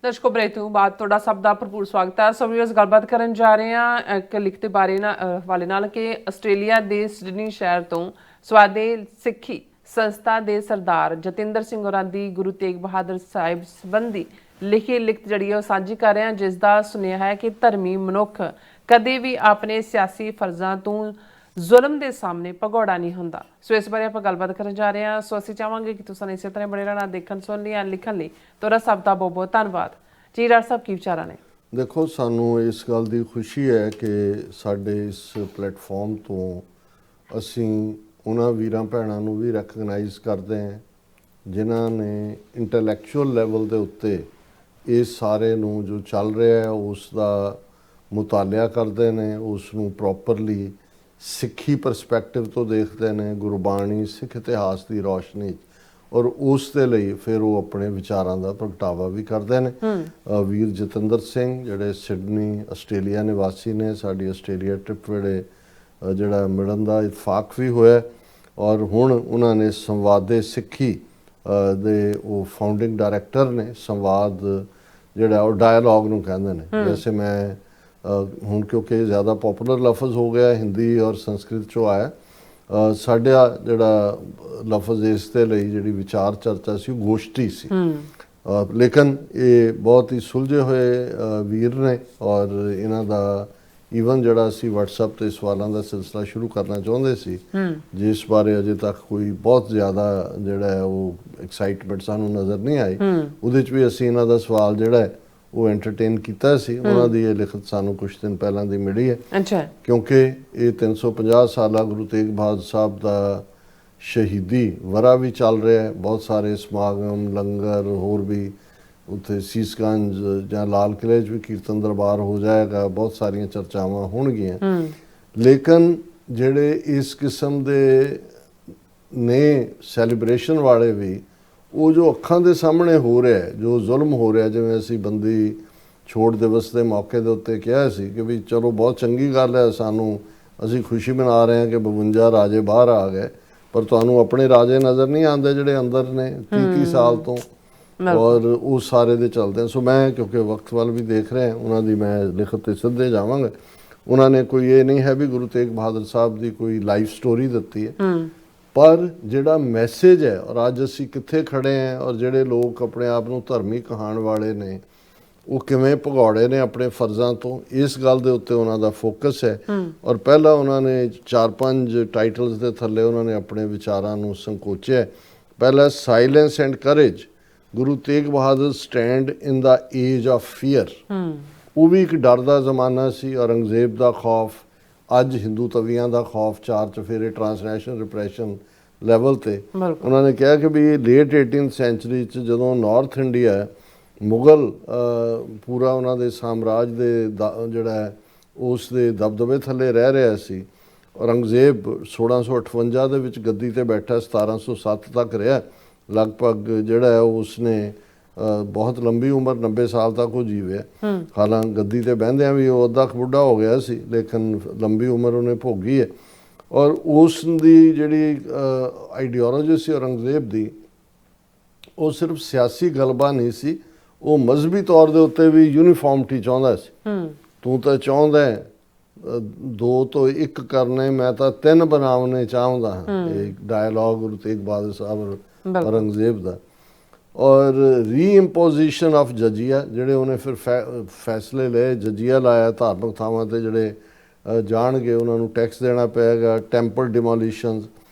दर्शकों ब्रेक ਤੋਂ ਬਾਅਦ ਤੁਹਾਡਾ ਸਭ ਦਾ ਭਰਪੂਰ ਸਵਾਗਤ ਹੈ। ਸੋ ਵੀਅਰਸ ਗੱਲਬਾਤ ਕਰਨ ਜਾ ਰਹੇ ਹਾਂ ਇੱਕ ਲਿਖਤ ਬਾਰੇ ਹਵਾਲੇ ਨਾਲ ਕਿ ਆਸਟ੍ਰੇਲੀਆ ਦੇ ਸਿਡਨੀ ਸ਼ਹਿਰ ਤੋਂ ਸਵਾਦੇ ਸਿੱਖੀ ਸੰਸਥਾ ਦੇ ਸਰਦਾਰ ਜਤਿੰਦਰ ਸਿੰਘ ਹੋਰਾਂ ਦੀ ਗੁਰੂ ਤੇਗ ਬਹਾਦਰ ਸਾਹਿਬ ਸੰਬੰਧੀ ਲਿਖੀ ਲਿਖਤ ਜਿਹੜੀ ਹੈ ਉਹ ਸਾਂਝੀ ਕਰ ਰਹੇ ਹਾਂ, ਜਿਸ ਦਾ ਸੁਨੇਹਾ ਹੈ ਕਿ ਧਰਮੀ ਮਨੁੱਖ ਕਦੇ ਵੀ ਆਪਣੇ ਸਿਆਸੀ ਫਰਜ਼ਾਂ ਤੋਂ ਜ਼ੁਲਮ ਦੇ ਸਾਹਮਣੇ ਭਗੌੜਾ ਨਹੀਂ ਹੁੰਦਾ। ਸੋ ਇਸ ਬਾਰੇ ਆਪਾਂ ਗੱਲਬਾਤ ਕਰਨ ਜਾ ਰਹੇ ਹਾਂ। ਸੋ ਅਸੀਂ ਚਾਹਾਂਗੇ ਕਿ ਤੁਸੀਂ ਇਸੇ ਤਰ੍ਹਾਂ ਬਣੇ ਰਹਿਣਾ, ਦੇਖਣ ਸੁਣ ਲਈ ਲਿਖਣ ਲਈ ਤੁਹਾਡਾ ਸਭ ਦਾ ਬਹੁਤ ਬਹੁਤ ਧੰਨਵਾਦ ਜੀ। ਰਾਜ ਸਾਹਿਬ ਕੀ ਵਿਚਾਰਾਂ ਨੇ? ਦੇਖੋ, ਸਾਨੂੰ ਇਸ ਗੱਲ ਦੀ ਖੁਸ਼ੀ ਹੈ ਕਿ ਸਾਡੇ ਇਸ ਪਲੇਟਫਾਰਮ ਤੋਂ ਅਸੀਂ ਉਹਨਾਂ ਵੀਰਾਂ ਭੈਣਾਂ ਨੂੰ ਵੀ ਰੈਕਗਨਾਈਜ਼ ਕਰਦੇ ਹਾਂ ਜਿਨ੍ਹਾਂ ਨੇ ਇੰਟੈਲੈਕਚੁਅਲ ਲੈਵਲ ਦੇ ਉੱਤੇ ਇਸ ਸਾਰੇ ਨੂੰ ਜੋ ਚੱਲ ਰਿਹਾ ਹੈ ਉਸ ਦਾ ਮੁਤਾਲਿਆ ਕਰਦੇ ਨੇ, ਉਸ ਨੂੰ ਪ੍ਰੋਪਰਲੀ ਸਿੱਖੀ ਪਰਸਪੈਕਟਿਵ ਤੋਂ ਦੇਖਦੇ ਨੇ, ਗੁਰਬਾਣੀ ਸਿੱਖ ਇਤਿਹਾਸ ਦੀ ਰੌਸ਼ਨੀ 'ਚ, ਔਰ ਉਸ ਦੇ ਲਈ ਫਿਰ ਉਹ ਆਪਣੇ ਵਿਚਾਰਾਂ ਦਾ ਪ੍ਰਗਟਾਵਾ ਵੀ ਕਰਦੇ ਨੇ। ਵੀਰ ਜਤਿੰਦਰ ਸਿੰਘ ਜਿਹੜੇ ਸਿਡਨੀ ਆਸਟ੍ਰੇਲੀਆ ਨਿਵਾਸੀ ਨੇ, ਸਾਡੀ ਆਸਟ੍ਰੇਲੀਆ ਟ੍ਰਿਪ ਵੇਲੇ ਜਿਹੜਾ ਮਿਲਣ ਦਾ ਇਤਫਾਕ ਵੀ ਹੋਇਆ, ਔਰ ਹੁਣ ਉਹਨਾਂ ਨੇ ਸੰਵਾਦੇ ਸਿੱਖੀ ਦੇ ਉਹ ਫਾਊਂਡਿੰਗ ਡਾਇਰੈਕਟਰ ਨੇ। ਸੰਵਾਦ ਜਿਹੜਾ ਉਹ ਡਾਇਲੋਗ ਨੂੰ ਕਹਿੰਦੇ ਨੇ। ਵੈਸੇ ਮੈਂ ਹੁਣ ਕਿਉਂਕਿ ਜ਼ਿਆਦਾ ਪੋਪੂਲਰ ਲਫ਼ਜ਼ ਹੋ ਗਿਆ, ਹਿੰਦੀ ਔਰ ਸੰਸਕ੍ਰਿਤ 'ਚੋਂ ਆਇਆ, ਸਾਡਾ ਜਿਹੜਾ ਲਫ਼ਜ਼ ਇਸ ਦੇ ਲਈ ਜਿਹੜੀ ਵਿਚਾਰ ਚਰਚਾ ਸੀ ਉਹ ਗੋਸ਼ਟੀ ਸੀ। ਲੇਕਿਨ ਇਹ ਬਹੁਤ ਹੀ ਸੁਲਝੇ ਹੋਏ ਵੀਰ ਨੇ, ਔਰ ਇਹਨਾਂ ਦਾ ਈਵਨ ਜਿਹੜਾ ਅਸੀਂ WhatsApp ਤੇ ਸਵਾਲਾਂ ਦਾ ਸਿਲਸਿਲਾ ਸ਼ੁਰੂ ਕਰਨਾ ਚਾਹੁੰਦੇ ਸੀ, ਜਿਸ ਬਾਰੇ ਅਜੇ ਤੱਕ ਕੋਈ ਬਹੁਤ ਜ਼ਿਆਦਾ ਜਿਹੜਾ ਹੈ ਉਹ ਐਕਸਾਈਟਮੈਂਟ ਸਾਨੂੰ ਨਜ਼ਰ ਨਹੀਂ ਆਈ, ਉਹਦੇ 'ਚ ਵੀ ਅਸੀਂ ਇਹਨਾਂ ਦਾ ਸਵਾਲ ਜਿਹੜਾ ਹੈ ਉਹ ਐਂਟਰਟੇਨ ਕੀਤਾ ਸੀ। ਉਹਨਾਂ ਦੀ ਇਹ ਲਿਖਤ ਸਾਨੂੰ ਕੁਝ ਦਿਨ ਪਹਿਲਾਂ ਦੀ ਮਿਲੀ ਹੈ। ਅੱਛਾ। ਕਿਉਂਕਿ ਇਹ 350 ਸਾਲਾ ਗੁਰੂ ਤੇਗ ਬਹਾਦਰ ਸਾਹਿਬ ਦਾ ਸ਼ਹੀਦੀ ਵਰ੍ਹਾ ਵੀ ਚੱਲ ਰਿਹਾ ਹੈ। ਬਹੁਤ ਸਾਰੇ ਸਮਾਗਮ, ਲੰਗਰ, ਹੋਰ ਵੀ ਉੱਥੇ ਸੀਸਗੰਜ ਜਾਂ ਲਾਲ ਕਿਲ੍ਹੇ 'ਚ ਵੀ ਕੀਰਤਨ ਦਰਬਾਰ ਹੋ ਜਾਏਗਾ, ਬਹੁਤ ਸਾਰੀਆਂ ਚਰਚਾਵਾਂ ਹੋਣਗੀਆਂ। ਲੇਕਿਨ ਜਿਹੜੇ ਇਸ ਕਿਸਮ ਦੇ ਨੇ ਸੈਲੀਬ੍ਰੇਸ਼ਨ ਵਾਲੇ ਵੀ, ਉਹ ਜੋ ਅੱਖਾਂ ਦੇ ਸਾਹਮਣੇ ਹੋ ਰਿਹਾ ਹੈ, ਜੋ ਜ਼ੁਲਮ ਹੋ ਰਿਹਾ, ਜਿਵੇਂ ਅਸੀਂ ਬੰਦੀ ਛੋੜ ਦਿਵਸ ਦੇ ਮੌਕੇ ਦੇ ਉੱਤੇ ਕਿਹਾ ਸੀ ਕਿ ਵੀ ਚਲੋ ਬਹੁਤ ਚੰਗੀ ਗੱਲ ਹੈ, ਅਸੀਂ ਖੁਸ਼ੀ ਮਨਾ ਰਹੇ ਹਾਂ ਕਿ 52 ਰਾਜੇ ਬਾਹਰ ਆ ਗਏ, ਪਰ ਤੁਹਾਨੂੰ ਆਪਣੇ ਰਾਜੇ ਨਜ਼ਰ ਨਹੀਂ ਆਉਂਦੇ ਜਿਹੜੇ ਅੰਦਰ ਨੇ 30 ਸਾਲ ਤੋਂ, ਔਰ ਉਸ ਸਾਰੇ ਦੇ ਚਲਦੇ। ਸੋ ਮੈਂ ਕਿਉਂਕਿ ਵਕਤ ਵੱਲ ਵੀ ਦੇਖ ਰਿਹਾ, ਉਹਨਾਂ ਦੀ ਮੈਂ ਲਿਖਤ ਤੇ ਸਿੱਧੇ ਜਾਵਾਂਗਾ। ਉਹਨਾਂ ਨੇ ਕੋਈ ਇਹ ਨਹੀਂ ਹੈ ਵੀ ਗੁਰੂ ਤੇਗ ਬਹਾਦਰ ਸਾਹਿਬ ਦੀ ਕੋਈ ਲਾਈਫ ਸਟੋਰੀ ਦਿੱਤੀ ਹੈ, ਪਰ ਜਿਹੜਾ ਮੈਸੇਜ ਹੈ, ਔਰ ਅੱਜ ਅਸੀਂ ਕਿੱਥੇ ਖੜੇ ਹਾਂ, ਔਰ ਜਿਹੜੇ ਲੋਕ ਆਪਣੇ ਆਪ ਨੂੰ ਧਰਮੀ ਕਹਾਣ ਵਾਲੇ ਨੇ ਉਹ ਕਿਵੇਂ ਭਗੌੜੇ ਨੇ ਆਪਣੇ ਫਰਜ਼ਾਂ ਤੋਂ, ਇਸ ਗੱਲ ਦੇ ਉੱਤੇ ਉਹਨਾਂ ਦਾ ਫੋਕਸ ਹੈ। ਔਰ ਪਹਿਲਾਂ ਉਹਨਾਂ ਨੇ 4-5 ਟਾਈਟਲਸ ਦੇ ਥੱਲੇ ਉਹਨਾਂ ਨੇ ਆਪਣੇ ਵਿਚਾਰਾਂ ਨੂੰ ਸੰਕੋਚਿਆ। ਪਹਿਲਾ silence and craze, Guru Tegh Bahadur stand in the age of fear. ਉਹ ਵੀ ਇੱਕ ਡਰ ਦਾ ਜ਼ਮਾਨਾ ਸੀ, ਔਰੰਗਜ਼ੇਬ ਦਾ ਖੌਫ, ਅੱਜ ਹਿੰਦੂ ਤਵੀਆਂ ਦਾ ਖੌਫ, 4 ਚਫੇਰੇ, ਟਰਾਂਸਨੈਸ਼ਨਲ ਰਿਪਰੈਸ਼ਨ ਲੈਵਲ ਤੇ। ਉਹਨਾਂ ਨੇ ਕਿਹਾ ਕਿ ਵੀ ਲੇਟ 18th ਸੈਂਚੁਰੀ 'ਚ ਜਦੋਂ ਨਾਰਥ ਇੰਡੀਆ ਮੁਗਲ ਪੂਰਾ ਉਹਨਾਂ ਦੇ ਸਾਮਰਾਜ ਦੇ ਜਿਹੜਾ ਹੈ ਉਸ ਦੇ ਦਬਦਬੇ ਥੱਲੇ ਰਹਿ ਰਿਹਾ ਸੀ, ਔਰੰਗਜ਼ੇਬ 1658 ਦੇ ਵਿੱਚ ਗੱਦੀ ਤੇ ਬੈਠਾ, 1707 ਤੱਕ ਰਿਹਾ ਲਗਭਗ, ਜਿਹੜਾ ਹੈ ਉਸਨੇ ਬਹੁਤ ਲੰਬੀ ਉਮਰ 90 ਸਾਲ ਤੱਕ ਉਹ ਜੀਵਿਆ। ਹਾਲਾਂਕਿ ਗੱਦੀ ਤੇ ਬਹਿੰਦਿਆਂ ਵੀ ਉਹ ਅੱਧਾ ਬੁੱਢਾ ਹੋ ਗਿਆ ਸੀ, ਲੇਕਿਨ ਲੰਬੀ ਉਮਰ ਉਹਨੇ ਭੋਗੀ ਹੈ। ਔਰ ਉਸ ਦੀ ਜਿਹੜੀ ਆਈਡੀਓਲੋਜੀ ਸੀ ਔਰੰਗਜ਼ੇਬ ਦੀ, ਉਹ ਸਿਰਫ ਸਿਆਸੀ ਗਲਬਾ ਨਹੀਂ ਸੀ, ਉਹ ਮਜ਼ਹਬੀ ਤੌਰ ਦੇ ਉੱਤੇ ਵੀ ਯੂਨੀਫਾਰਮਿਟੀ ਚਾਹੁੰਦਾ ਸੀ। ਤੂੰ ਤਾਂ ਚਾਹੁੰਦਾ 2 ਤੋਂ 1 ਕਰਨੇ, ਮੈਂ ਤਾਂ 3 ਬਣਾਉਣੇ ਚਾਹੁੰਦਾ ਹਾਂ। ਇਹ ਡਾਇਲੋਗ ਗੁਰੂ ਤੇਗ ਬਹਾਦਰ ਸਾਹਿਬ ਔਰੰਗਜ਼ੇਬ ਦਾ। ਔਰ ਰੀਇੰਪੋਜੀਸ਼ਨ ਆਫ ਜਜੀਆ, ਜਿਹੜੇ ਉਹਨੇ ਫਿਰ ਫੈਸਲੇ ਲਏ, ਜਜੀਆ ਲਾਇਆ, ਧਾਰਮਿਕ ਥਾਵਾਂ 'ਤੇ ਜਿਹੜੇ ਜਾਣਗੇ ਉਹਨਾਂ ਨੂੰ ਟੈਕਸ ਦੇਣਾ ਪਏਗਾ, ਟੈਂਪਲ ਡਿਮੋਲੀਸ਼ਨਸ,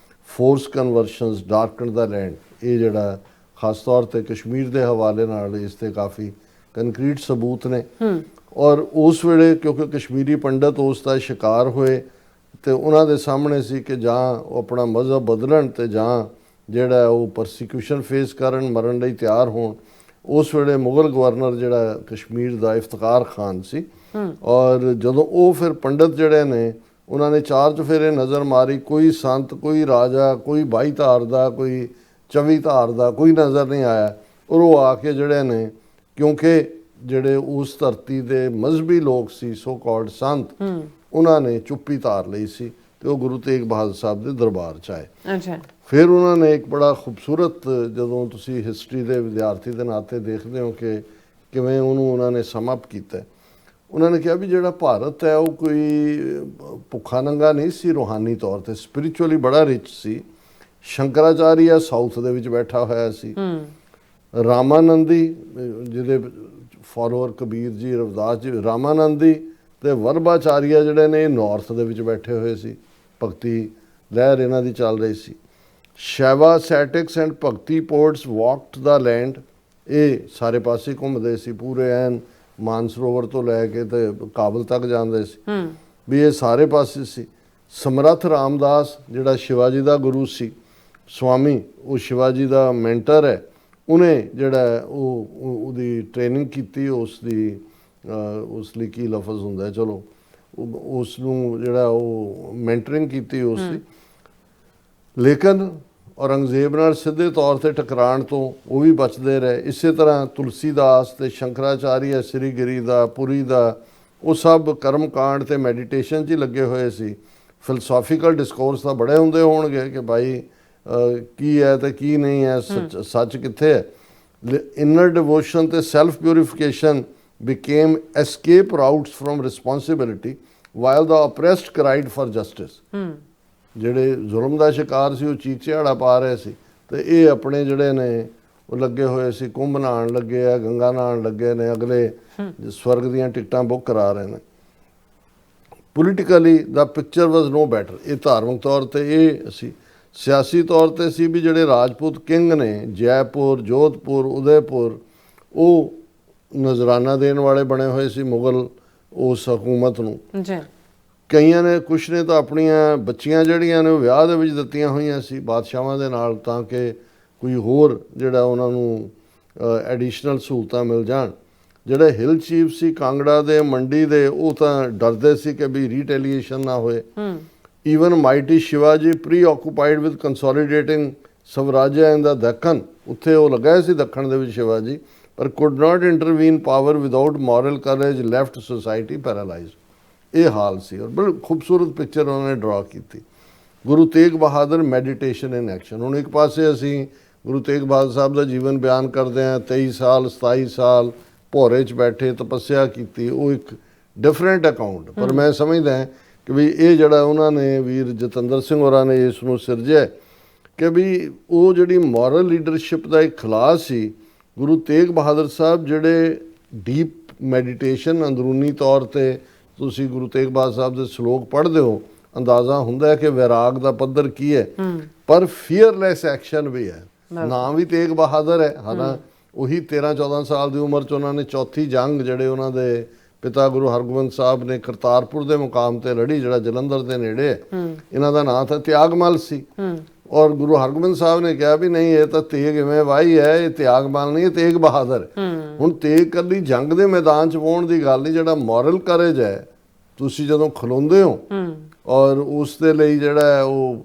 ਫੋਰਸ ਕਨਵਰਸ਼ਨਸ, ਡਾਰਕਨ ਦਾ ਲੈਂਡ। ਇਹ ਜਿਹੜਾ ਖਾਸ ਤੌਰ 'ਤੇ ਕਸ਼ਮੀਰ ਦੇ ਹਵਾਲੇ ਨਾਲ ਇਸ 'ਤੇ ਕਾਫੀ ਕੰਕਰੀਟ ਸਬੂਤ ਨੇ। ਔਰ ਉਸ ਵੇਲੇ ਕਿਉਂਕਿ ਕਸ਼ਮੀਰੀ ਪੰਡਤ ਉਸ ਦਾ ਸ਼ਿਕਾਰ ਹੋਏ, ਅਤੇ ਉਹਨਾਂ ਦੇ ਸਾਹਮਣੇ ਸੀ ਕਿ ਜਾਂ ਉਹ ਆਪਣਾ ਮਜ਼ਹਬ ਬਦਲਣ ਅਤੇ ਜਾਂ ਜਿਹੜਾ ਉਹ ਪਰਸੀਕਿਊਸ਼ਨ ਫੇਸ ਕਰਨ, ਮਰਨ ਲਈ ਤਿਆਰ ਹੋਣ। ਉਸ ਵੇਲੇ ਮੁਗਲ ਗਵਰਨਰ ਜਿਹੜਾ ਕਸ਼ਮੀਰ ਦਾ ਇਫਤਖਾਰ ਖਾਨ ਸੀ, ਔਰ ਜਦੋਂ ਉਹ ਫਿਰ ਪੰਡਤ ਜਿਹੜੇ ਨੇ ਉਹਨਾਂ ਨੇ 4 ਚੁਫੇਰੇ ਨਜ਼ਰ ਮਾਰੀ, ਕੋਈ ਸੰਤ, ਕੋਈ ਰਾਜਾ, ਕੋਈ 22 ਧਾਰ ਦਾ, ਕੋਈ 24 ਧਾਰ ਦਾ ਕੋਈ ਨਜ਼ਰ ਨਹੀਂ ਆਇਆ। ਔਰ ਉਹ ਆ ਕੇ ਜਿਹੜੇ ਨੇ, ਕਿਉਂਕਿ ਜਿਹੜੇ ਉਸ ਧਰਤੀ ਦੇ ਮਜ਼ਹਬੀ ਲੋਕ ਸੀ, ਸੋ ਕਾਲਡ ਸੰਤ, ਉਹਨਾਂ ਨੇ ਚੁੱਪੀ ਧਾਰ ਲਈ ਸੀ ਤੇ ਉਹ ਗੁਰੂ ਤੇਗ ਬਹਾਦਰ ਸਾਹਿਬ ਦੇ ਦਰਬਾਰ 'ਚ ਆਏ। ਅੱਛਾ। ਫਿਰ ਉਹਨਾਂ ਨੇ ਇੱਕ ਬੜਾ ਖੂਬਸੂਰਤ, ਜਦੋਂ ਤੁਸੀਂ ਹਿਸਟਰੀ ਦੇ ਵਿਦਿਆਰਥੀ ਦੇ ਨਾਤੇ ਦੇਖਦੇ ਹੋ ਕਿ ਕਿਵੇਂ ਉਹਨੂੰ ਉਹਨਾਂ ਨੇ ਸਮ ਅਪ ਕੀਤਾ। ਉਹਨਾਂ ਨੇ ਕਿਹਾ ਵੀ ਜਿਹੜਾ ਭਾਰਤ ਹੈ ਉਹ ਕੋਈ ਭੁੱਖਾ ਨੰਗਾ ਨਹੀਂ ਸੀ, ਰੂਹਾਨੀ ਤੌਰ ਤੇ ਸਪਿਰਿਚੁਅਲੀ ਬੜਾ ਰਿਚ ਸੀ। ਸ਼ੰਕਰਾਚਾਰੀਆ ਸਾਊਥ ਦੇ ਵਿੱਚ ਬੈਠਾ ਹੋਇਆ ਸੀ, ਰਾਮਾਨੰਦੀ ਜਿਹਦੇ ਫਾਲੋਅਰ ਕਬੀਰ ਜੀ, ਰਵਿਦਾਸ ਜੀ, ਰਾਮਾਨੰਦੀ ਤੇ ਵਰਬਾਚਾਰੀਆ ਜਿਹੜੇ ਨੇ ਨਾਰਥ ਦੇ ਵਿੱਚ ਬੈਠੇ ਹੋਏ ਸੀ, ਭਗਤੀ ਲਹਿਰ ਇਹਨਾਂ ਦੀ ਚੱਲ ਰਹੀ ਸੀ। ਸ਼ੈਵਾ ਸੈਟਿਕਸ ਐਂਡ ਭਗਤੀ ਪੋਰਟਸ ਵਾਕਡ ਦਾ ਲੈਂਡ, ਇਹ ਸਾਰੇ ਪਾਸੇ ਘੁੰਮਦੇ ਸੀ, ਪੂਰੇ ਐਨ ਮਾਨਸਰੋਵਰ ਤੋਂ ਲੈ ਕੇ ਤੇ ਕਾਬਲ ਤੱਕ ਜਾਂਦੇ ਸੀ, ਵੀ ਇਹ ਸਾਰੇ ਪਾਸੇ ਸੀ। ਸਮਰੱਥ ਰਾਮਦਾਸ ਜਿਹੜਾ ਸ਼ਿਵਾਜੀ ਦਾ ਗੁਰੂ ਸੀ, ਸਵਾਮੀ, ਉਹ ਸ਼ਿਵਾਜੀ ਦਾ ਮੈਂਟਰ ਹੈ, ਉਹਨੇ ਜਿਹੜਾ ਉਹਦੀ ਟ੍ਰੇਨਿੰਗ ਕੀਤੀ, ਉਸ ਲਈ ਕੀ ਲਫ਼ਜ਼ ਹੁੰਦਾ, ਚਲੋ ਉਸ ਨੂੰ ਜਿਹੜਾ ਉਹ ਮੈਂਟਰਿੰਗ ਕੀਤੀ ਉਸ ਦੀ। ਲੇਕਿਨ ਔਰੰਗਜ਼ੇਬ ਨਾਲ ਸਿੱਧੇ ਤੌਰ ਤੇ ਟਕਰਾਉਣ ਤੋਂ ਉਹ ਵੀ ਬਚਦੇ ਰਹੇ। ਇਸੇ ਤਰ੍ਹਾਂ ਤੁਲਸੀਦਾਸ ਤੇ ਸ਼ੰਕਰਾਚਾਰੀਆ, ਸ੍ਰੀਗਿਰੀ ਦਾ, ਪੁਰੀ ਦਾ, ਉਹ ਸਭ ਕਰਮ ਕਾਂਡ ਤੇ ਮੈਡੀਟੇਸ਼ਨ 'ਚ ਹੀ ਲੱਗੇ ਹੋਏ ਸੀ। ਫਿਲਸੋਫੀਕਲ ਡਿਸਕੋਰਸ ਤਾਂ ਬੜੇ ਹੁੰਦੇ ਹੋਣਗੇ ਕਿ ਭਾਈ ਕੀ ਹੈ ਤੇ ਕੀ ਨਹੀਂ ਹੈ, ਸੱਚ ਕਿੱਥੇ ਹੈ। ਇਨਰ ਡਿਵੋਸ਼ਨ ਤੇ self ਪਿਊਰੀਫਿਕੇਸ਼ਨ became escape routes from responsibility while the oppressed cried for justice। ਜਿਹੜੇ ਜ਼ੁਲਮ ਦਾ ਸ਼ਿਕਾਰ ਸੀ ਉਹ ਚੀਕ ਚਿਹਾੜਾ ਪਾ ਰਹੇ ਸੀ, ਤੇ ਇਹ ਆਪਣੇ ਜਿਹੜੇ ਨੇ ਉਹ ਲੱਗੇ ਹੋਏ ਸੀ, ਕੁੰਭ ਨਹਾਉਣ ਲੱਗੇ ਆ, ਗੰਗਾ ਨਹਾਉਣ ਲੱਗੇ ਨੇ, ਅਗਲੇ ਸਵਰਗ ਦੀਆਂ ਟਿਕਟਾਂ ਬੁੱਕ ਕਰਾ ਰਹੇ ਨੇ। ਪੋਲੀਟੀਕਲੀ ਦਾ ਪਿਕਚਰ ਵਾਜ਼ ਨੋ ਬੈਟਰ। ਇਹ ਧਾਰਮਿਕ ਤੌਰ ਤੇ ਇਹ ਸੀ, ਸਿਆਸੀ ਤੌਰ ਤੇ ਸੀ ਵੀ ਜਿਹੜੇ ਰਾਜਪੂਤ ਕਿੰਗ ਨੇ ਜੈਪੁਰ, ਜੋਧਪੁਰ, ਉਦੈਪੁਰ, ਉਹ ਨਜ਼ਰਾਨਾ ਦੇਣ ਵਾਲੇ ਬਣੇ ਹੋਏ ਸੀ ਮੁਗਲ ਉਸ ਹਕੂਮਤ ਨੂੰ। ਕਈਆਂ ਨੇ, ਕੁਛ ਨੇ ਤਾਂ ਆਪਣੀਆਂ ਬੱਚੀਆਂ ਜਿਹੜੀਆਂ ਨੇ ਉਹ ਵਿਆਹ ਦੇ ਵਿੱਚ ਦਿੱਤੀਆਂ ਹੋਈਆਂ ਸੀ ਬਾਦਸ਼ਾਹਾਂ ਦੇ ਨਾਲ, ਤਾਂ ਕਿ ਕੋਈ ਹੋਰ ਜਿਹੜਾ ਉਹਨਾਂ ਨੂੰ ਐਡੀਸ਼ਨਲ ਸਹੂਲਤਾਂ ਮਿਲ ਜਾਣ। ਜਿਹੜੇ ਹਿਲ ਚੀਫ ਸੀ ਕਾਂਗੜਾ ਦੇ, ਮੰਡੀ ਦੇ, ਉਹ ਤਾਂ ਡਰਦੇ ਸੀ ਕਿ ਵੀ ਰੀਟੈਲੀਏਸ਼ਨ ਨਾ ਹੋਏ। Even mighty Shivaji preoccupied with consolidating Swarajya in the ਦੱਖਣ, ਉੱਥੇ ਉਹ ਲੱਗਾ ਸੀ ਦੱਖਣ ਦੇ ਵਿੱਚ ਸ਼ਿਵਾਜੀ, ਪਰ could not intervene power without moral courage left society paralyzed। ਇਹ ਹਾਲ ਸੀ, ਔਰ ਬੜੀ ਖੂਬਸੂਰਤ ਪਿਕਚਰ ਉਹਨਾਂ ਨੇ ਡਰਾ ਕੀਤੀ। ਗੁਰੂ ਤੇਗ ਬਹਾਦਰ ਮੈਡੀਟੇਸ਼ਨ ਇਨ ਐਕਸ਼ਨ। ਹੁਣ ਇੱਕ ਪਾਸੇ ਅਸੀਂ ਗੁਰੂ ਤੇਗ ਬਹਾਦਰ ਸਾਹਿਬ ਦਾ ਜੀਵਨ ਬਿਆਨ ਕਰਦੇ ਹਾਂ, 23 ਸਾਲ 27 ਸਾਲ ਭੋਰੇ 'ਚ ਬੈਠੇ ਤਪੱਸਿਆ ਕੀਤੀ, ਉਹ ਇੱਕ ਡਿਫਰੈਂਟ ਅਕਾਊਂਟ। ਪਰ ਮੈਂ ਸਮਝਦਾ ਕਿ ਵੀ ਇਹ ਜਿਹੜਾ ਉਹਨਾਂ ਨੇ ਵੀਰ ਜਤਿੰਦਰ ਸਿੰਘ ਹੋਰਾਂ ਨੇ ਇਸ ਨੂੰ ਸਿਰਜਿਆ ਕਿ ਵੀ ਉਹ ਜਿਹੜੀ ਮੋਰਲ ਲੀਡਰਸ਼ਿਪ ਦਾ ਇੱਕ ਖਲਾਸ ਸੀ। ਗੁਰੂ ਤੇਗ ਬਹਾਦਰ ਸਾਹਿਬ ਜਿਹੜੇ ਡੀਪ ਮੈਡੀਟੇਸ਼ਨ, ਅੰਦਰੂਨੀ ਤੌਰ ਤੇ ਤੁਸੀਂ ਗੁਰੂ ਤੇਗ ਬਹਾਦਰ ਸਾਹਿਬ ਦੇ ਸ਼ਲੋਕ ਪੜ੍ਹਦੇ ਹੋ, ਅੰਦਾਜ਼ਾ ਹੁੰਦਾ ਹੈ ਕਿ ਵੈਰਾਗ ਦਾ ਪੱਧਰ ਕੀ ਹੈ, ਪਰ ਫੀਅਰਲੈਸ ਐਕਸ਼ਨ ਵੀ ਹੈ। ਨਾਮ ਵੀ ਤੇਗ ਬਹਾਦਰ ਹੈ, ਹਾਲਾਂ ਉਹੀ 13-14 ਸਾਲ ਦੀ ਉਮਰ 'ਚ ਉਹਨਾਂ ਨੇ ਚੌਥੀ ਜੰਗ ਜਿਹੜੇ ਉਹਨਾਂ ਦੇ ਪਿਤਾ ਗੁਰੂ ਹਰਗੋਬਿੰਦ ਸਾਹਿਬ ਨੇ ਕਰਤਾਰਪੁਰ ਦੇ ਮੁਕਾਮ ਤੇ ਲੜੀ, ਜਿਹੜਾ ਜਲੰਧਰ ਦੇ ਨੇੜੇ ਹੈ। ਇਹਨਾਂ ਦਾ ਨਾਂ ਤਾਂ ਤਿਆਗਮਲ ਸੀ, ਔਰ ਗੁਰੂ ਹਰਗੋਬਿੰਦ ਸਾਹਿਬ ਨੇ ਕਿਹਾ ਵੀ ਨਹੀਂ, ਇਹ ਤਾਂ ਤੇਗ ਇਵੇਂ ਵਾਹੀ ਹੈ, ਇਹ ਤਿਆਗਮਲ ਨਹੀਂ, ਇਹ ਤੇਗ ਬਹਾਦਰ। ਹੁਣ ਤੇਗ ਕੱਲੀ ਜੰਗ ਦੇ ਮੈਦਾਨ 'ਚ ਪਾਉਣ ਦੀ ਗੱਲ ਨਹੀਂ, ਜਿਹੜਾ ਮੋਰਲ ਕਰੇਜ ਹੈ, ਤੁਸੀਂ ਜਦੋਂ ਖਲੋਂਦੇ ਹੋ ਔਰ ਉਸ ਦੇ ਲਈ ਜਿਹੜਾ ਹੈ ਉਹ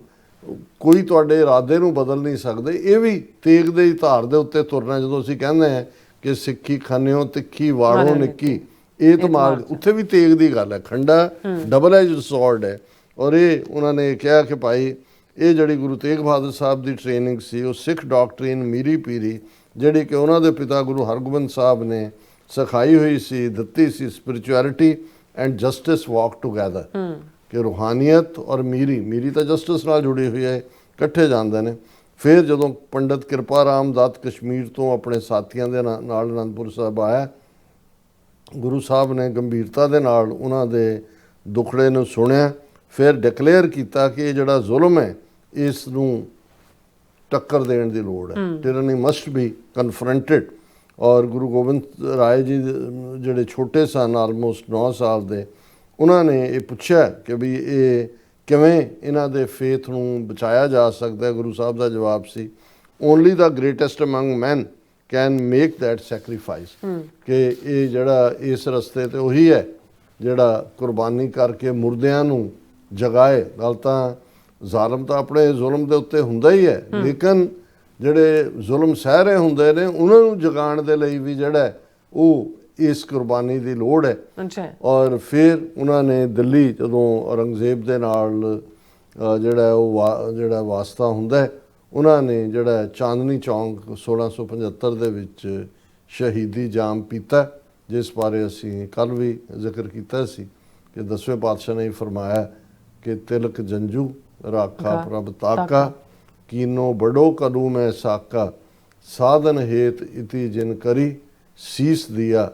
ਕੋਈ ਤੁਹਾਡੇ ਇਰਾਦੇ ਨੂੰ ਬਦਲ ਨਹੀਂ ਸਕਦੇ, ਇਹ ਵੀ ਤੇਗ ਦੇ ਧਾਰ ਦੇ ਉੱਤੇ ਤੁਰਨਾ। ਜਦੋਂ ਅਸੀਂ ਕਹਿੰਦੇ ਹਾਂ ਕਿ ਸਿੱਖੀ ਖਾਨਿਓ ਤਿੱਖੀ ਵਾੜੋ ਨਿੱਕੀ, ਇਹ ਤਾਂ ਮਾਰ, ਉੱਥੇ ਵੀ ਤੇਗ ਦੀ ਗੱਲ ਹੈ। ਖੰਡਾ ਡਬਲ ਐਜਡ ਸੌਰਡ ਹੈ। ਔਰ ਇਹ ਉਹਨਾਂ ਨੇ ਕਿਹਾ ਕਿ ਭਾਈ ਇਹ ਜਿਹੜੀ ਗੁਰੂ ਤੇਗ ਬਹਾਦਰ ਸਾਹਿਬ ਦੀ ਟ੍ਰੇਨਿੰਗ ਸੀ, ਉਹ ਸਿੱਖ ਡਾਕਟਰੀਨ ਮੀਰੀ ਪੀਰੀ ਜਿਹੜੀ ਕਿ ਉਹਨਾਂ ਦੇ ਪਿਤਾ ਗੁਰੂ ਹਰਗੋਬਿੰਦ ਸਾਹਿਬ ਨੇ ਸਿਖਾਈ ਹੋਈ ਸੀ, ਦਿੱਤੀ ਸੀ, spirituality and justice walk together, ਕਿ ਰੂਹਾਨੀਅਤ ਔਰ ਮੀਰੀ ਤਾਂ ਜਸਟਿਸ ਨਾਲ ਜੁੜੀ ਹੋਈ ਹੈ, ਇਕੱਠੇ ਜਾਂਦੇ ਨੇ। ਫਿਰ ਜਦੋਂ ਪੰਡਤ ਕਿਰਪਾ ਰਾਮ ਦੱਤ ਕਸ਼ਮੀਰ ਤੋਂ ਆਪਣੇ ਸਾਥੀਆਂ ਦੇ ਨਾਲ ਅਨੰਦਪੁਰ ਸਾਹਿਬ ਆਇਆ, ਗੁਰੂ ਸਾਹਿਬ ਨੇ ਗੰਭੀਰਤਾ ਦੇ ਨਾਲ ਉਹਨਾਂ ਦੇ ਦੁਖੜੇ ਨੂੰ ਸੁਣਿਆ, ਫਿਰ ਡਿਕਲੇਅਰ ਕੀਤਾ ਕਿ ਇਹ ਜਿਹੜਾ ਜ਼ੁਲਮ ਹੈ ਇਸ ਨੂੰ ਟੱਕਰ ਦੇਣ ਦੀ ਲੋੜ ਹੈ, ਟਿਰਨੀ ਮਸਟ ਬੀ ਕਨਫਰੰਟਡ। ਔਰ ਗੁਰੂ ਗੋਬਿੰਦ ਰਾਏ ਜੀ ਜਿਹੜੇ ਛੋਟੇ ਸਨ, ਆਲਮੋਸਟ 9 ਸਾਲ ਦੇ, ਉਹਨਾਂ ਨੇ ਇਹ ਪੁੱਛਿਆ ਕਿ ਵੀ ਇਹ ਕਿਵੇਂ ਇਹਨਾਂ ਦੇ ਫੇਥ ਨੂੰ ਬਚਾਇਆ ਜਾ ਸਕਦਾ ਹੈ। ਗੁਰੂ ਸਾਹਿਬ ਦਾ ਜਵਾਬ ਸੀ, only the greatest among man can make that sacrifice, ਕਿ ਇਹ ਜਿਹੜਾ ਇਸ ਰਸਤੇ ਤੇ ਉਹੀ ਹੈ ਜਿਹੜਾ ਕੁਰਬਾਨੀ ਕਰਕੇ ਮੁਰਦਿਆਂ ਨੂੰ ਜਗਾਏ। ਗੱਲ ਤਾਂ ਜ਼ਾਲਮ ਤਾਂ ਆਪਣੇ ਜ਼ੁਲਮ ਦੇ ਉੱਤੇ ਹੁੰਦਾ ਹੀ ਹੈ, ਲੇਕਿਨ ਜਿਹੜੇ ਜ਼ੁਲਮ ਸਹਿ ਰਹੇ ਹੁੰਦੇ ਨੇ ਉਹਨਾਂ ਨੂੰ ਜਗਾਉਣ ਦੇ ਲਈ ਵੀ ਜਿਹੜਾ ਉਹ ਇਸ ਕੁਰਬਾਨੀ ਦੀ ਲੋੜ ਹੈ। ਔਰ ਫਿਰ ਉਹਨਾਂ ਨੇ ਦਿੱਲੀ ਜਦੋਂ ਔਰੰਗਜ਼ੇਬ ਦੇ ਨਾਲ ਜਿਹੜਾ ਵਾਸਤਾ ਹੁੰਦਾ ਹੈ, ਉਹਨਾਂ ਨੇ ਜਿਹੜਾ ਚਾਂਦਨੀ ਚੌਂਕ 1675 ਦੇ ਵਿੱਚ ਸ਼ਹੀਦੀ ਜਾਮ ਪੀਤਾ, ਜਿਸ ਬਾਰੇ ਅਸੀਂ ਕੱਲ੍ਹ ਵੀ ਜ਼ਿਕਰ ਕੀਤਾ ਸੀ ਕਿ 10ਵੇਂ ਪਾਤਸ਼ਾਹ ਨੇ ਫਰਮਾਇਆ ਕਿ ਤਿਲਕ ਜੰਜੂ ਰਾਖਾ ਪ੍ਰਭ ਤਾਕਾ, ਕੀਨੋ ਬੜੋ ਕਲੂ ਮੈਂ ਸਾਕਾ, ਸਾਧਨ ਹੇਤ ਇਤੀ ਜਿਨ ਕਰੀ, ਸੀਸ ਦਿਆ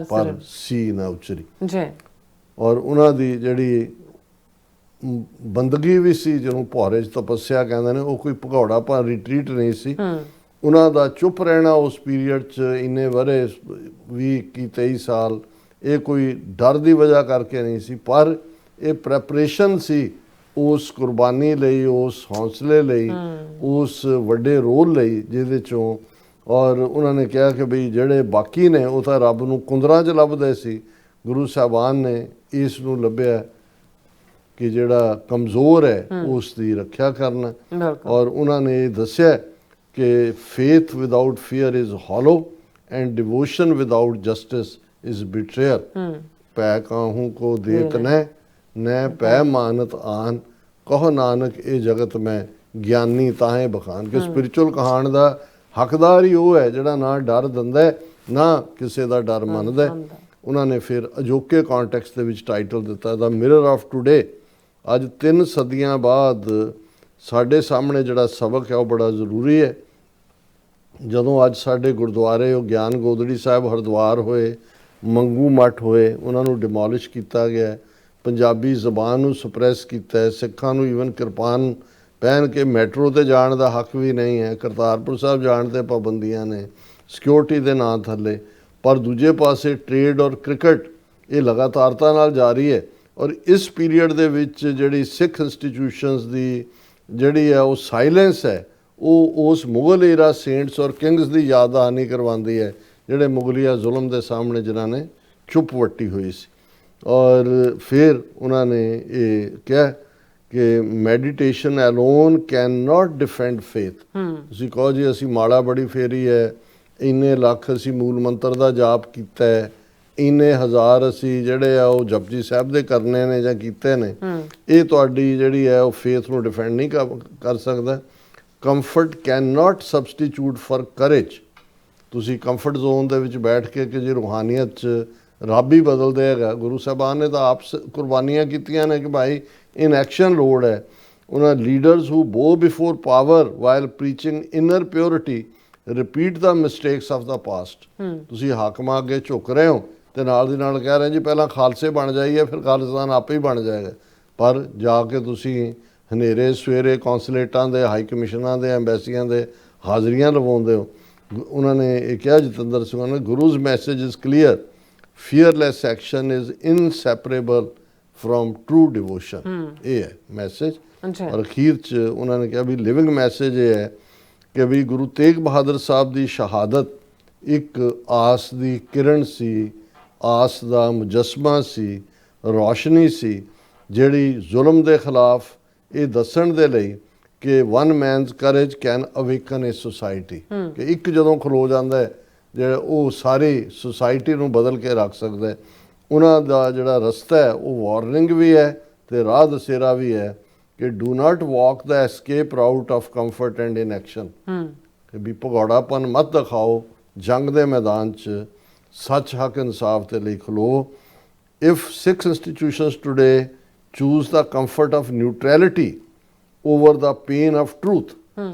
ਪਰ ਸੀ ਨਾ ਉਚਰੀ। ਜੀ। ਔਰ ਉਹਨਾਂ ਦੀ ਜਿਹੜੀ ਬੰਦਗੀ ਵੀ ਸੀ, ਜਿਹਨੂੰ ਭੌਰੇ 'ਚ ਤਪੱਸਿਆ ਕਹਿੰਦੇ ਨੇ, ਉਹ ਕੋਈ ਭਗੌੜਾ ਭਾ ਰਿਟਰੀਟ ਨਹੀਂ ਸੀ। ਉਹਨਾਂ ਦਾ ਚੁੱਪ ਰਹਿਣਾ ਉਸ ਪੀਰੀਅਡ 'ਚ ਇੰਨੇ ਵਰੇ 20 21 23 ਸਾਲ, ਇਹ ਕੋਈ ਡਰ ਦੀ ਵਜ੍ਹਾ ਕਰਕੇ ਨਹੀਂ ਸੀ, ਪਰ ਇਹ ਪ੍ਰੈਪਰੇਸ਼ਨ ਸੀ ਉਸ ਕੁਰਬਾਨੀ ਲਈ, ਉਸ ਹੌਸਲੇ ਲਈ, ਉਸ ਵੱਡੇ ਰੋਲ ਲਈ ਜਿਹਦੇ 'ਚੋਂ। ਔਰ ਉਹਨਾਂ ਨੇ ਕਿਹਾ ਕਿ ਬਈ ਜਿਹੜੇ ਬਾਕੀ ਨੇ ਉਹ ਤਾਂ ਰੱਬ ਨੂੰ ਕੁੰਦਰਾਂ 'ਚ ਲੱਭਦੇ ਸੀ, ਗੁਰੂ ਸਾਹਿਬਾਨ ਨੇ ਇਸ ਨੂੰ ਲੱਭਿਆ ਕਿ ਜਿਹੜਾ ਕਮਜ਼ੋਰ ਹੈ ਉਸ ਦੀ ਰੱਖਿਆ ਕਰਨਾ। ਔਰ ਉਹਨਾਂ ਨੇ ਇਹ ਦੱਸਿਆ ਕਿ faith without fear is hollow and devotion without justice is betrayer. ਪੈ ਕਾਹੂ ਕੋ ਦੇਤ ਨੈ ਪੈ ਮਾਨਤ ਆਨ, ਕਹੋ ਨਾਨਕ ਇਹ ਜਗਤ ਮੈਂ ਗਿਆਨੀ ਤਾਹੇ ਬਖਾਨ। ਕਿ ਸਪਿਰਿਚੁਅਲ ਕਹਾਣ ਦਾ ਹੱਕਦਾਰ ਹੀ ਉਹ ਹੈ ਜਿਹੜਾ ਨਾ ਡਰ ਦਿੰਦਾ ਨਾ ਕਿਸੇ ਦਾ ਡਰ ਮੰਨਦਾ। ਉਹਨਾਂ ਨੇ ਫਿਰ ਅਜੋਕੇ ਕੌਂਟੈਕਸਟ ਦੇ ਵਿੱਚ ਟਾਈਟਲ ਦਿੱਤਾ ਦਾ ਮਿਰਰ ਆਫ ਟੂਡੇ। ਅੱਜ 3 ਸਦੀਆਂ ਬਾਅਦ ਸਾਡੇ ਸਾਹਮਣੇ ਜਿਹੜਾ ਸਬਕ ਹੈ ਉਹ ਬੜਾ ਜ਼ਰੂਰੀ ਹੈ। ਜਦੋਂ ਅੱਜ ਸਾਡੇ ਗੁਰਦੁਆਰੇ ਉਹ ਗਿਆਨ ਗੋਦੜੀ ਸਾਹਿਬ ਹਰਿਦੁਆਰ ਹੋਏ, ਮੰਗੂ ਮੱਠ ਹੋਏ, ਉਹਨਾਂ ਨੂੰ ਡਿਮੋਲਿਸ਼ ਕੀਤਾ ਗਿਆ, ਪੰਜਾਬੀ ਜ਼ਬਾਨ ਨੂੰ ਸਪਰੈਸ ਕੀਤਾ ਹੈ, ਸਿੱਖਾਂ ਨੂੰ ਈਵਨ ਕਿਰਪਾਨ ਪਹਿਨ ਕੇ ਮੈਟਰੋ ਤੇ ਜਾਣ ਦਾ ਹੱਕ ਵੀ ਨਹੀਂ ਹੈ, ਕਰਤਾਰਪੁਰ ਸਾਹਿਬ ਜਾਣ ਤੇ ਪਾਬੰਦੀਆਂ ਨੇ ਸਿਕਿਉਰਿਟੀ ਦੇ ਨਾਂ ਥੱਲੇ। ਪਰ ਦੂਜੇ ਪਾਸੇ ਟ੍ਰੇਡ ਔਰ ਕ੍ਰਿਕਟ ਇਹ ਲਗਾਤਾਰਤਾ ਨਾਲ ਜਾਰੀ ਹੈ। ਔਰ ਇਸ ਪੀਰੀਅਡ ਦੇ ਵਿੱਚ ਜਿਹੜੀ ਸਿੱਖ ਇੰਸਟੀਟਿਊਸ਼ਨਸ ਦੀ ਜਿਹੜੀ ਹੈ ਉਹ ਸਾਇਲੈਂਸ ਹੈ, ਉਹ ਉਸ ਮੁਗਲ ਏਰਾ ਸੇਂਟਸ ਔਰ ਕਿੰਗਸ ਦੀ ਯਾਦ ਦਹਾਨੀ ਕਰਵਾਉਂਦੀ ਹੈ, ਜਿਹੜੇ ਮੁਗਲੀਆ ਜ਼ੁਲਮ ਦੇ ਸਾਹਮਣੇ ਜਿਨ੍ਹਾਂ ਨੇ ਚੁੱਪ ਵੱਟੀ ਹੋਈ ਸੀ। ਔਰ ਫਿਰ ਉਹਨਾਂ ਨੇ ਇਹ ਕਿਹਾ ਕਿ meditation alone can not defend faith. ਤੁਸੀਂ ਕਹੋ ਜੀ ਅਸੀਂ ਮਾਲਾ ਬੜੀ ਫੇਰੀ ਹੈ, ਇੰਨੇ ਲੱਖ ਅਸੀਂ ਮੂਲ ਮੰਤਰ ਦਾ ਜਾਪ ਕੀਤਾ ਹੈ, ਇੰਨੇ ਹਜ਼ਾਰ ਅਸੀਂ ਜਿਹੜੇ ਆ ਉਹ ਜਪਜੀ ਸਾਹਿਬ ਦੇ ਕਰਨੇ ਨੇ ਜਾਂ ਕੀਤੇ ਨੇ, ਇਹ ਤੁਹਾਡੀ ਜਿਹੜੀ ਹੈ ਉਹ ਫੇਥ ਨੂੰ ਡਿਫੈਂਡ ਨਹੀਂ ਕਰ ਸਕਦਾ। Comfort can not substitute for courage. ਤੁਸੀਂ ਕੰਫਰਟ ਜ਼ੋਨ ਦੇ ਵਿੱਚ ਬੈਠ ਕੇ ਕਿ ਜੇ ਰੂਹਾਨੀਅਤ 'ਚ ਰੱਬ ਹੀ ਬਦਲ ਦੇਗਾ। ਗੁਰੂ ਸਾਹਿਬਾਨ ਨੇ ਤਾਂ ਆਪ ਕੁਰਬਾਨੀਆਂ ਕੀਤੀਆਂ ਨੇ ਕਿ ਭਾਈ ਇਨ ਐਕਸ਼ਨ ਲੋੜ ਹੈ। ਉਹਨਾਂ ਲੀਡਰਸ ਹੂ ਬੋ before power while preaching inner purity repeat the mistakes of the past. ਤੁਸੀਂ ਹਾਕਮਾਂ ਅੱਗੇ ਝੁਕ ਰਹੇ ਹੋ ਤੇ ਨਾਲ ਦੀ ਨਾਲ ਕਹਿ ਰਹੇ ਜੀ ਪਹਿਲਾਂ ਖਾਲਸੇ ਬਣ ਜਾਈਏ ਫਿਰ ਖਾਲਿਸਤਾਨ ਆਪੇ ਹੀ ਬਣ ਜਾਏਗਾ। ਪਰ ਜਾ ਕੇ ਤੁਸੀਂ ਹਨੇਰੇ ਸਵੇਰੇ ਕੌਂਸਲੇਟਾਂ ਦੇ, ਹਾਈ ਕਮਿਸ਼ਨਾਂ ਦੇ, ਐਮਬੈਸੀਆਂ ਦੇ ਹਾਜ਼ਰੀਆਂ ਲਵਾਉਂਦੇ ਹੋ। ਉਹਨਾਂ ਨੇ ਇਹ ਕਿਹਾ ਜਤਿੰਦਰ ਸਿੰਘ ਨੇ, Guru's message is clear, fearless action is inseparable from true devotion। ਇਹ ਹੈ ਮੈਸੇਜ। ਔਰ ਅਖੀਰ 'ਚ ਉਹਨਾਂ ਨੇ ਕਿਹਾ ਵੀ ਲਿਵਿੰਗ ਮੈਸੇਜ ਇਹ ਹੈ ਕਿ ਵੀ ਗੁਰੂ ਤੇਗ ਬਹਾਦਰ ਸਾਹਿਬ ਦੀ ਸ਼ਹਾਦਤ ਇੱਕ ਆਸ ਦੀ ਕਿਰਨ ਸੀ, ਆਸ ਦਾ ਮੁਜੱਸਮਾ ਸੀ, ਰੌਸ਼ਨੀ ਸੀ, ਜਿਹੜੀ ਜ਼ੁਲਮ ਦੇ ਖਿਲਾਫ ਇਹ ਦੱਸਣ ਦੇ ਲਈ ਕਿ one man's courage can awaken a society. ਕਿ ਇੱਕ ਜਦੋਂ ਖਲੋ ਜਾਂਦਾ ਹੈ ਜਿਹੜਾ ਉਹ ਸਾਰੀ ਸੁਸਾਇਟੀ ਨੂੰ ਬਦਲ ਕੇ ਰੱਖ ਸਕਦਾ ਹੈ। ਉਹਨਾਂ ਦਾ ਜਿਹੜਾ ਰਸਤਾ ਹੈ ਉਹ ਵਾਰਨਿੰਗ ਵੀ ਹੈ ਤੇ ਰਾਹ ਦਸੇਰਾ ਵੀ ਹੈ ਕਿ do not walk the escape route of comfort and inaction. ਕਿ ਵੀ ਭਗੌੜਾਪਨ ਮਤ ਦਿਖਾਓ, ਜੰਗ ਦੇ ਮੈਦਾਨ 'ਚ ਸੱਚ ਹੱਕ ਇਨਸਾਫ ਦੇ ਲਈ ਖਲੋ। If Sikh institutions today choose the comfort of neutrality over the pain of truth,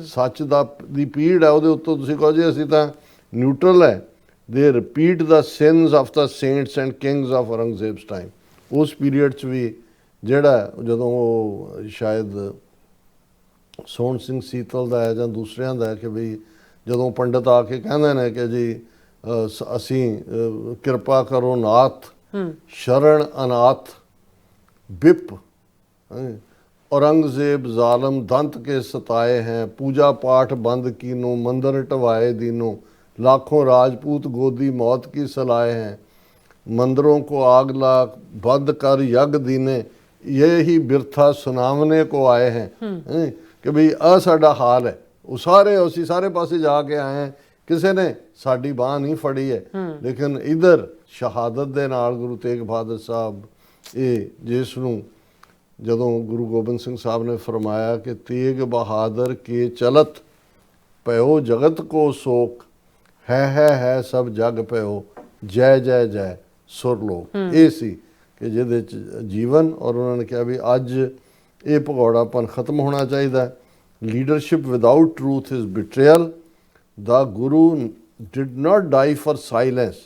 ਸੱਚ ਦੀ ਪੀੜ ਹੈ ਉਹਦੇ ਉੱਤੋਂ ਤੁਸੀਂ ਕਹੋ ਜੀ ਅਸੀਂ ਤਾਂ ਨਿਊਟਰਲ ਹੈ, they repeat the sins of the saints and kings of Aurangzeb's time. ਉਸ ਪੀਰੀਅਡ 'ਚ ਵੀ ਜਿਹੜਾ ਜਦੋਂ ਉਹ ਸ਼ਾਇਦ ਸੋਹਣ ਸਿੰਘ ਸੀਤਲ ਦਾ ਹੈ ਜਾਂ ਦੂਸਰਿਆਂ ਦਾ ਹੈ ਕਿ ਵੀ ਜਦੋਂ ਪੰਡਤ ਆ ਕੇ ਕਹਿੰਦੇ ਨੇ ਕਿ ਜੀ ਅਸੀਂ ਕਿਰਪਾ ਕਰੋ ਨਾਥ, ਸ਼ਰਨ ਅਨਾਥ ਬਿਪ, औरंगजेब जालम दंत के सताए हैं, पूजा पाठ बंद कीनो, मंदिर टवाए दीनो, लाखों राजपूत गोदी मौत की सलाए हैं, मंदिरों को आग लाख बंद कर यज्ञ दीने, ये ही बिरथा सुनावने को आए हैं। कि भाई आ साडा हाल है, वो सारे उसी सारे पासे जाके आए हैं, किसी ने साडी बांह नहीं फड़ी है। लेकिन इधर शहादत दे नाल गुरु तेग बहादुर साहब ये जिस नूं ਜਦੋਂ ਗੁਰੂ ਗੋਬਿੰਦ ਸਿੰਘ ਸਾਹਿਬ ਨੇ ਫਰਮਾਇਆ ਕਿ ਤੇਗ ਬਹਾਦਰ ਕੇ ਚਲਤ ਭਇਓ ਜਗਤ ਕੋ ਸੋਕ, ਹੈ ਸਭ ਜਗ ਪਿਓ ਜੈ ਜੈ ਜੈ ਸੁਰ ਲੋਕ। ਇਹ ਸੀ ਕਿ ਜਿਹਦੇ ਚ ਜੀਵਨ, ਔਰ ਉਹਨਾਂ ਨੇ ਕਿਹਾ ਵੀ ਅੱਜ ਇਹ ਭਗੌੜਾਪਨ ਖਤਮ ਹੋਣਾ ਚਾਹੀਦਾ। Leadership without truth is betrayal. The Guru did not die for silence,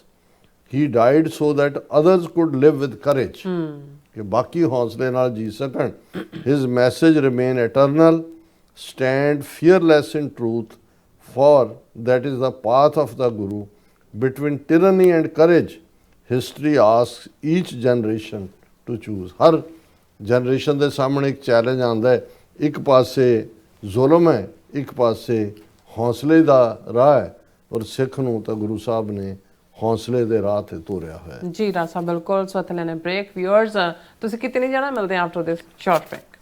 he died so that others could live with courage, ਕਿ ਬਾਕੀ ਹੌਸਲੇ ਨਾਲ ਜੀ ਸਕਣ। his message remain eternal, stand fearless in truth, for that is the path of the guru। between tyranny and courage, history asks each generation to choose। ਹਰ generation ਦੇ ਸਾਹਮਣੇ ਇੱਕ ਚੈਲੰਜ ਆਉਂਦਾ ਹੈ, ਇੱਕ ਪਾਸੇ ਜ਼ੁਲਮ ਹੈ, ਇੱਕ ਪਾਸੇ ਹੌਸਲੇ ਦਾ ਰਾਹ ਹੈ, ਔਰ ਸਿੱਖ ਨੂੰ ਤਾਂ ਗੁਰੂ ਸਾਹਿਬ ਨੇ ਹੌਸਲੇ ਦੇ ਰਾਹ ਤੇ ਤੋਰਿਆ ਹੋਇਆ ਹੈ। ਜੀ ਰਾਜ ਸਾਹਿਬ, ਬਿਲਕੁਲ। ਸੋ ਇੱਥੇ ਲੈਣੇ ਬ੍ਰੇਕ। ਵਿਊਅਰਸ, ਤੁਸੀਂ ਕਿਤੇ ਨਹੀਂ ਜਾਣਾ, ਮਿਲਦੇ ਹਾਂ ਆਫਟਰ ਦਿਸ ਸ਼ਾਰਟ ਬ੍ਰੇਕ।